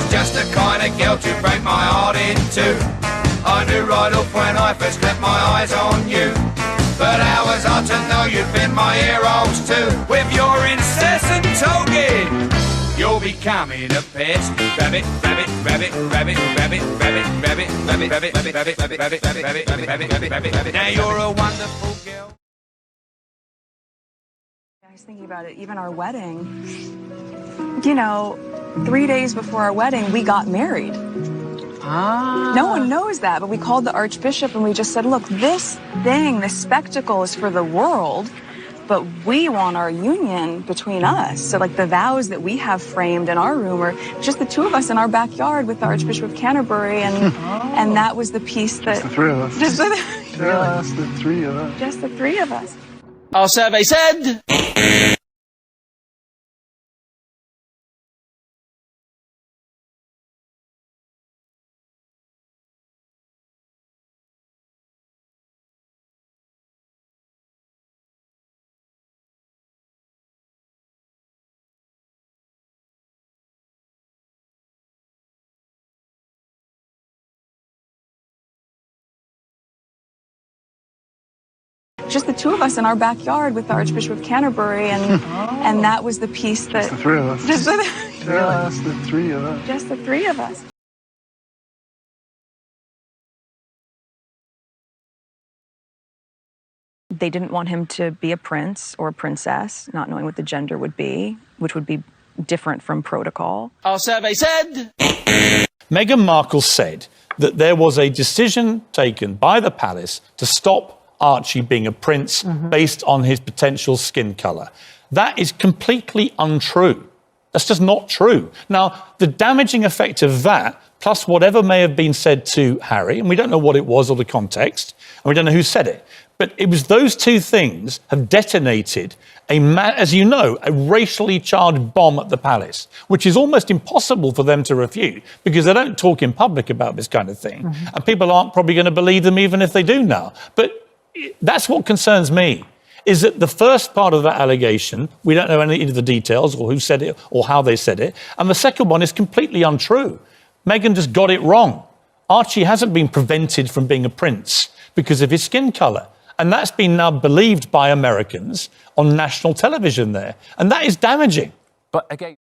was just the kind of girl to break my heart in two. I knew right off when I first clapped my eyes on you. But how was I to know you'd been my heroes too? With your incessant talking, you're becoming a pest. Rabbit, rabbit, rabbit, rabbit, rabbit, rabbit, rabbit, rabbit, rabbit, rabbit, rabbit, rabbit, rabbit, rabbit, rabbit, rabbit, rabbit, rabbit. Now you're a wonderful girl. I was thinking about it, even our wedding. You know, 3 days before our wedding, we got married. No one knows that, but we called the Archbishop and we just said, look, this thing, this spectacle is for the world, but we want our union between us. So like the vows that we have framed in our room are just the two of us in our backyard with the Archbishop of Canterbury, and that was the piece that... Just the three of us. Just the three of us. Just the three of us. Our survey said... Just the two of us in our backyard with the Archbishop of Canterbury, and that was the piece that... Just the three of us. Just the three of us. Just the three of us. They didn't want him to be a prince or a princess, not knowing what the gender would be, which would be different from protocol. Our survey said... Meghan Markle said that there was a decision taken by the palace to stop Archie being a prince based on his potential skin colour. That is completely untrue. That's just not true. Now, the damaging effect of that, plus whatever may have been said to Harry, and we don't know what it was or the context, and we don't know who said it, but it was those two things have detonated, as you know, a racially charged bomb at the palace, which is almost impossible for them to refute because they don't talk in public about this kind of thing. And people aren't probably going to believe them even if they do now. But that's what concerns me, is that the first part of that allegation, we don't know any of the details or who said it or how they said it. And the second one is completely untrue. Meghan just got it wrong. Archie hasn't been prevented from being a prince because of his skin colour. And that's been now believed by Americans on national television there. And that is damaging. But again...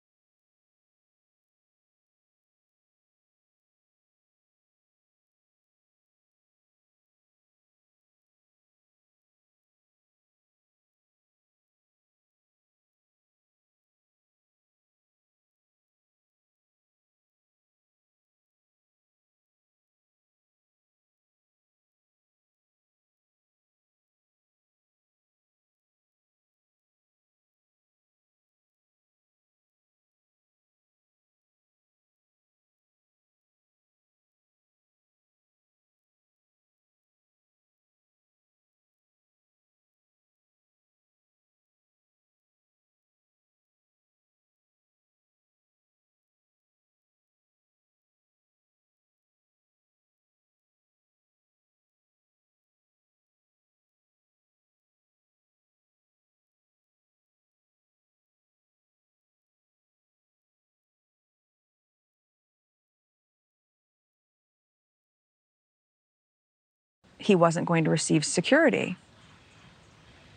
He wasn't going to receive security.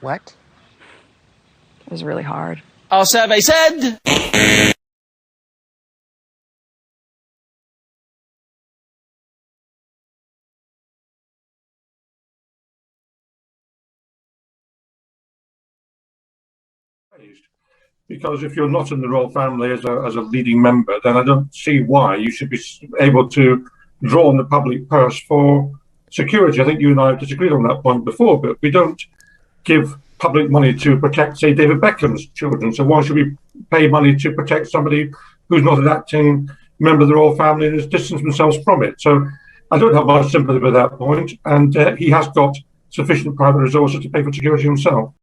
What? It was really hard. Our survey said... Because if you're not in the royal family as a leading member, then I don't see why you should be able to draw on the public purse for security. I think you and I have disagreed on that point before, but we don't give public money to protect, say, David Beckham's children. So why should we pay money to protect somebody who's not an acting member of the royal family and has distanced themselves from it? So I don't have much sympathy with that point, and he has got sufficient private resources to pay for security himself.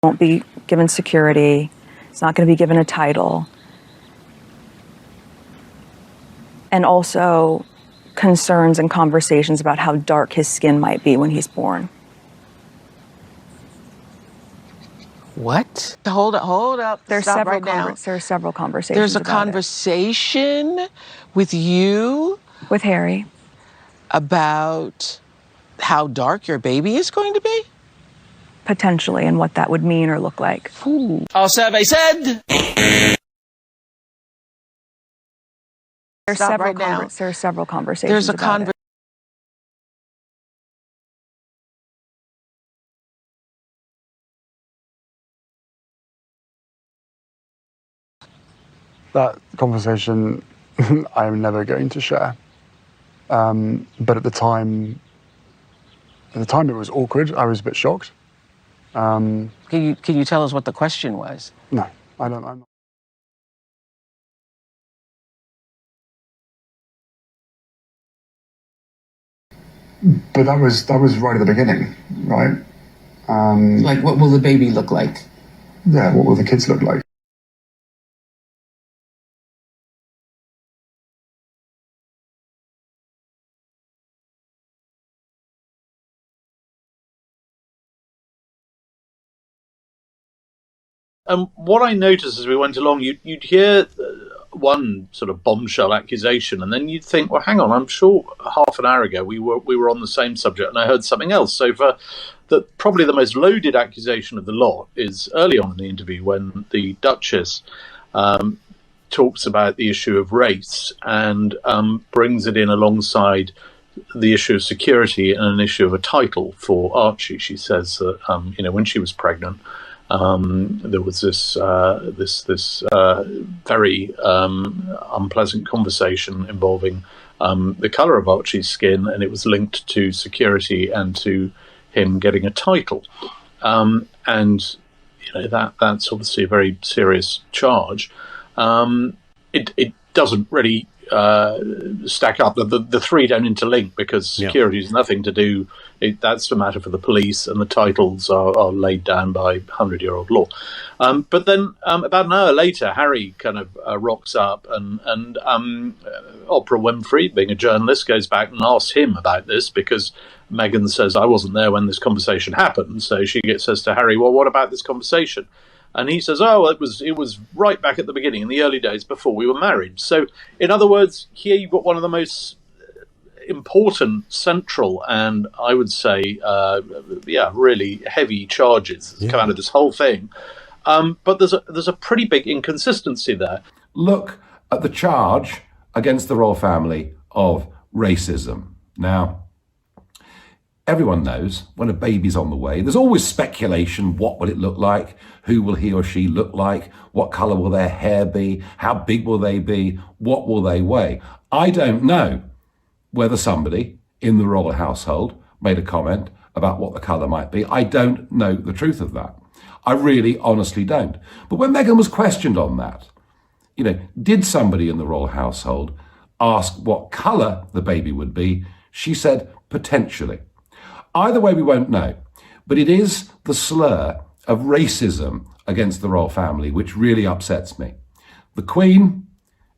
Won't be given security. It's not going to be given a title. And also concerns and conversations about how dark his skin might be when he's born. What? Hold up. There's Stop several right now. there's several conversations. There's a about conversation with you it. With Harry. about how dark your baby is going to be? Potentially, and what that would mean or look like. Ooh. Our survey said. There's Stop several right now. There's several conversations. There's a about conversation. it. That conversation I am never going to share. But at the time it was awkward. I was a bit shocked. Can you tell us what the question was? No, I don't. I'm not. But that was right at the beginning, right? Like, what will the baby look like? Yeah, what will the kids look like? What I noticed as we went along, you'd hear one sort of bombshell accusation, and then you'd think, well, hang on, I'm sure half an hour ago we were on the same subject, and I heard something else. So probably the most loaded accusation of the lot is early on in the interview when the Duchess talks about the issue of race and brings it in alongside the issue of security and an issue of a title for Archie. She says that when she was pregnant, there was this very unpleasant conversation involving the colour of Archie's skin, and it was linked to security and to him getting a title. And that's obviously a very serious charge. It doesn't really stack up. The three don't interlink because security is nothing to do. That's a matter for the police, and the titles are laid down by 100-year-old law. But then about an hour later, Harry kind of rocks up, and Oprah Winfrey, being a journalist, goes back and asks him about this because Meghan says, I wasn't there when this conversation happened. So she says to Harry, well, what about this conversation? And he says, oh, it was right back at the beginning, in the early days before we were married. So, in other words, here you've got one of the most important, central, and I would say, really heavy charges come out of this whole thing. But there's a pretty big inconsistency there. Look at the charge against the royal family of racism. Now, everyone knows when a baby's on the way, there's always speculation. What will it look like? Who will he or she look like? What colour will their hair be? How big will they be? What will they weigh? I don't know whether somebody in the royal household made a comment about what the colour might be. I don't know the truth of that. I really honestly don't. But when Meghan was questioned on that, did somebody in the royal household ask what colour the baby would be? She said potentially. Either way, we won't know. But it is the slur of racism against the royal family which really upsets me. The Queen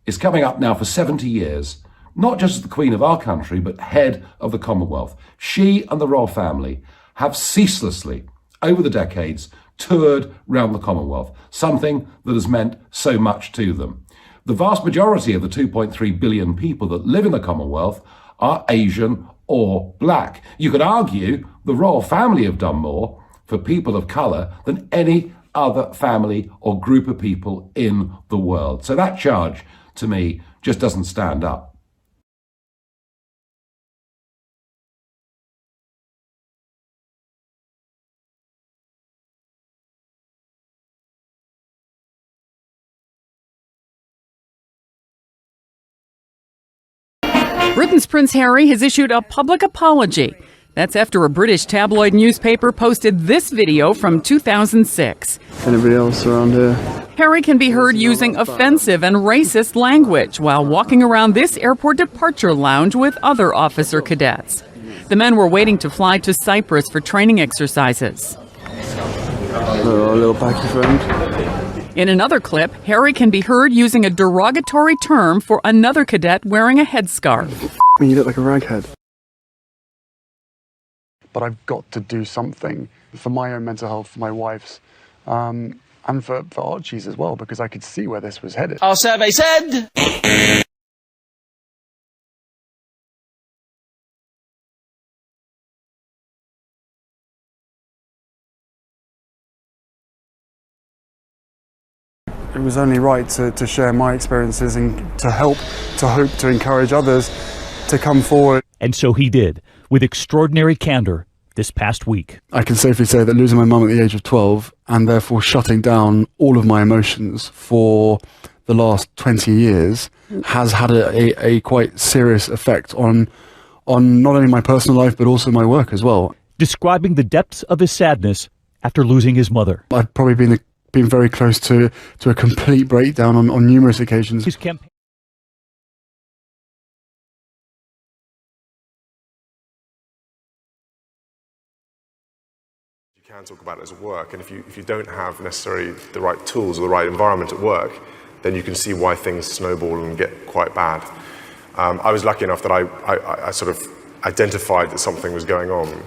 is coming up now for 70 years, not just as the Queen of our country, but head of the Commonwealth. She and the royal family have ceaselessly, over the decades, toured round the Commonwealth, something that has meant so much to them. The vast majority of the 2.3 billion people that live in the Commonwealth are Asian or black. You could argue the royal family have done more for people of colour than any other family or group of people in the world. So that charge, to me, just doesn't stand up. Britain's Prince Harry has issued a public apology. That's after a British tabloid newspaper posted this video from 2006. Anybody else around here? Harry can be heard using offensive and racist language while walking around this airport departure lounge with other officer cadets. The men were waiting to fly to Cyprus for training exercises. Little packy friend. In another clip, Harry can be heard using a derogatory term for another cadet wearing a headscarf. You look like a raghead. But I've got to do something for my own mental health, for my wife's, and for Archie's as well, because I could see where this was headed. Our survey said... It was only right to share my experiences and to hope to encourage others to come forward. And so he did, with extraordinary candor this past week. I can safely say that losing my mum at the age of 12 and therefore shutting down all of my emotions for the last 20 years has had a quite serious effect on not only my personal life but also my work as well. Describing the depths of his sadness after losing his mother. I've probably been very close to a complete breakdown on numerous occasions. His campaign. You can talk about it as work, and if you don't have necessarily the right tools or the right environment at work, then you can see why things snowball and get quite bad. I was lucky enough that I sort of identified that something was going on.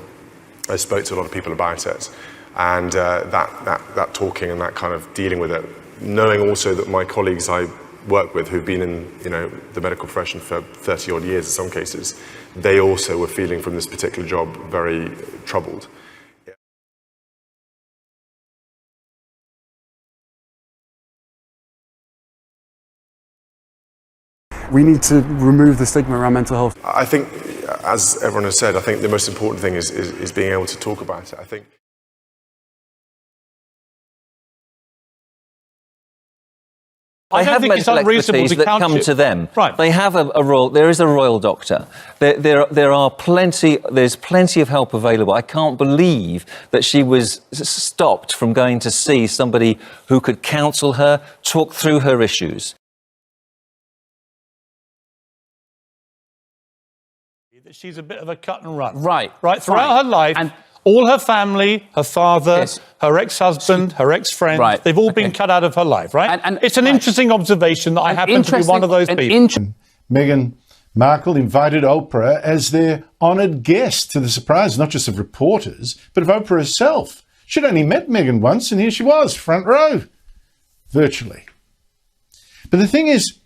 I spoke to a lot of people about it. And that talking and that kind of dealing with it, knowing also that my colleagues I work with who've been in the medical profession for 30 odd years in some cases, they also were feeling from this particular job very troubled. We need to remove the stigma around mental health. I think, as everyone has said, I think the most important thing is being able to talk about it. I think. They have medical expertise that come to them. Right. They have there is a royal doctor. There's plenty of help available. I can't believe that she was stopped from going to see somebody who could counsel her, talk through her issues. She's a bit of a cut and run. Right. Throughout her life, and all her family, her father, her ex-husband, her ex-friend, they've all been cut out of her life, right? And it's an interesting observation that I happen to be one of those people. Meghan Markle invited Oprah as their honoured guest, to the surprise not just of reporters, but of Oprah herself. She'd only met Meghan once, and here she was, front row, virtually. But the thing is,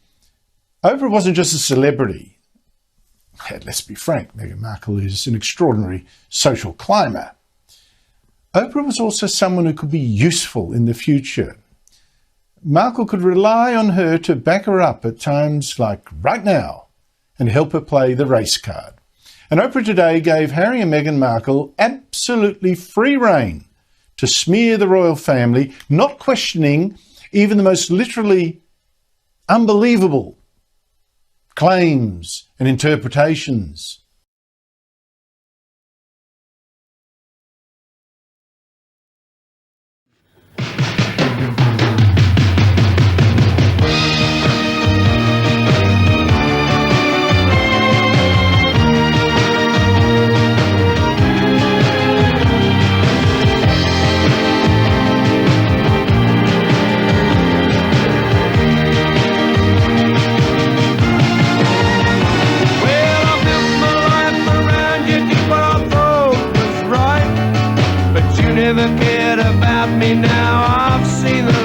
Oprah wasn't just a celebrity. Let's be frank, Meghan Markle is an extraordinary social climber. Oprah was also someone who could be useful in the future. Markle could rely on her to back her up at times like right now and help her play the race card. And Oprah today gave Harry and Meghan Markle absolutely free rein to smear the royal family, not questioning even the most literally unbelievable claims and interpretations. Never cared about me now. I've seen the